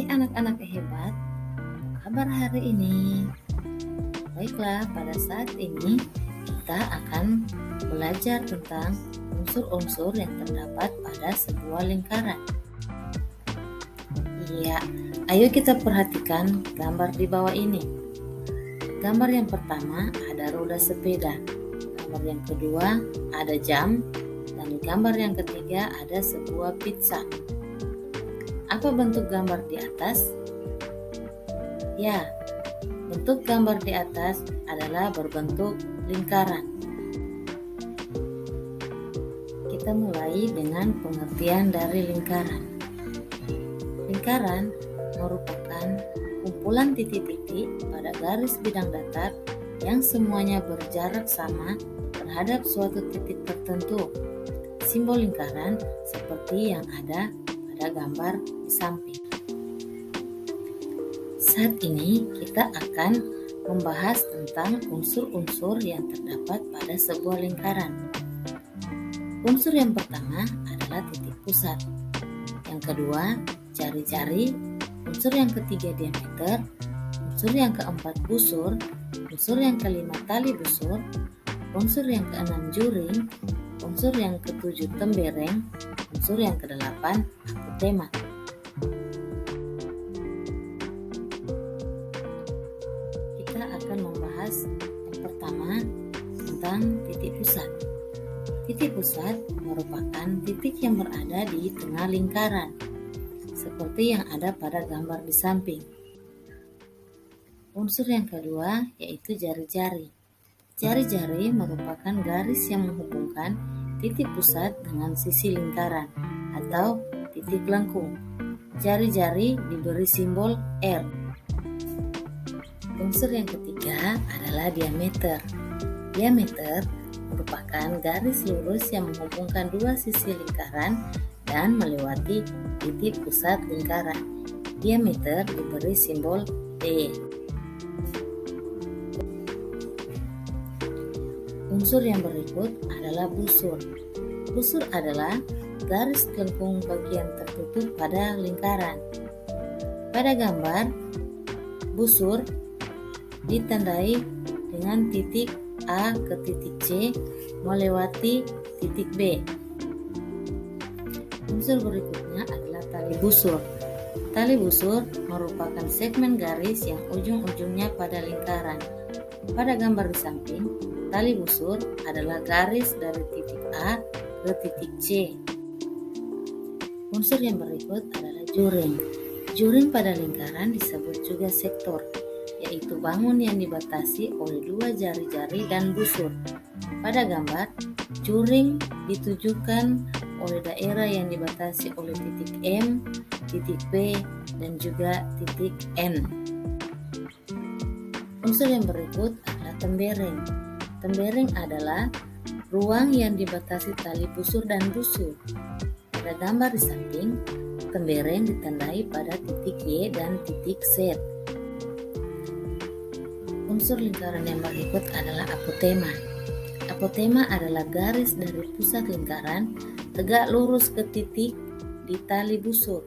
anak-anak hebat, apa kabar hari ini? Baiklah, pada saat ini kita akan belajar tentang unsur-unsur yang terdapat pada sebuah lingkaran. Iya, ayo kita perhatikan gambar di bawah ini. Gambar yang pertama ada roda sepeda, gambar yang kedua ada jam, dan gambar yang ketiga ada sebuah pizza. Apa bentuk gambar di atas? Ya, bentuk gambar di atas adalah berbentuk lingkaran. Kita mulai dengan pengertian dari lingkaran. Lingkaran merupakan kumpulan titik-titik pada garis bidang datar yang semuanya berjarak sama terhadap suatu titik tertentu. Simbol lingkaran seperti yang ada pada gambar di samping. Saat ini kita akan membahas tentang unsur-unsur yang terdapat pada sebuah lingkaran. Unsur yang pertama adalah titik pusat. Yang kedua, jari-jari. Unsur yang ketiga, diameter. Unsur yang keempat, busur. Unsur yang kelima, tali busur. Unsur yang keenam, juring. Unsur yang ketujuh, tembereng. Unsur yang kedelapan, apotema. Kita akan membahas yang pertama tentang titik pusat. Titik pusat merupakan titik yang berada di tengah lingkaran, seperti yang ada pada gambar di samping. Unsur yang kedua yaitu jari-jari. Jari-jari merupakan garis yang menghubungkan titik pusat dengan sisi lingkaran atau titik lengkung. Jari-jari diberi simbol R. Unsur yang ketiga adalah diameter. Diameter merupakan garis lurus yang menghubungkan dua sisi lingkaran dan melewati titik pusat lingkaran. Diameter diberi simbol D. Unsur yang berikut adalah busur. Busur adalah garis lengkung bagian tertutup pada lingkaran. Pada gambar, busur ditandai dengan titik A ke titik C melewati titik B. Unsur berikutnya adalah tali busur. Tali busur merupakan segmen garis yang ujung-ujungnya pada lingkaran. Pada gambar di samping, tali busur adalah garis dari titik A ke titik C. Unsur yang berikut adalah juring. Juring pada lingkaran disebut juga sektor, yaitu bangun yang dibatasi oleh dua jari-jari dan busur. Pada gambar, juring ditujukan oleh daerah yang dibatasi oleh titik M, titik B, dan juga titik N. Unsur yang berikut adalah tembereng. Tembereng adalah ruang yang dibatasi tali busur dan busur. Pada gambar di samping, tembereng ditandai pada titik Y dan titik Z. Unsur lingkaran yang berikut adalah apotema. Apotema adalah garis dari pusat lingkaran tegak lurus ke titik di tali busur.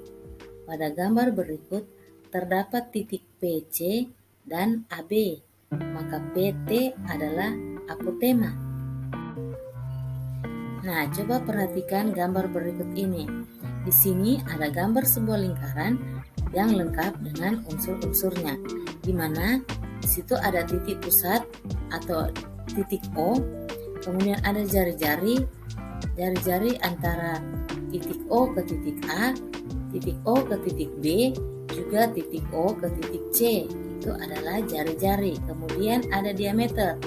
Pada gambar berikut terdapat titik PC dan AB, maka PT adalah apotema. Nah, coba perhatikan gambar berikut ini. Di sini ada gambar sebuah lingkaran yang lengkap dengan unsur-unsurnya, di mana di situ ada titik pusat atau titik O, kemudian ada jari-jari antara titik O ke titik A, titik O ke titik B, juga titik O ke titik C. Itu adalah jari-jari. Kemudian ada diameter.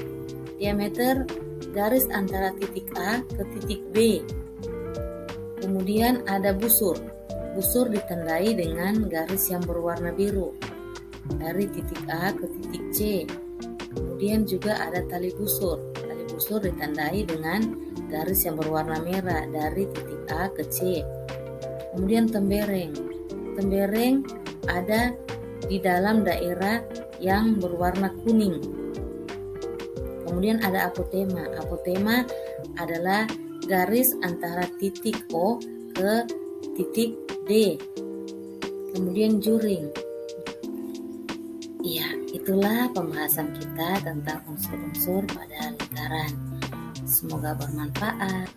Diameter garis antara titik A ke titik B. Kemudian ada busur. Busur ditandai dengan garis yang berwarna biru dari titik A ke titik C. Kemudian juga ada tali busur. Tali busur ditandai dengan garis yang berwarna merah dari titik A ke C. Kemudian tembereng. Tembereng ada di dalam daerah yang berwarna kuning. Kemudian ada apotema. Apotema adalah garis antara titik O ke titik D. kemudian juring. Ya, itulah pembahasan kita tentang unsur-unsur pada lingkaran. Semoga bermanfaat.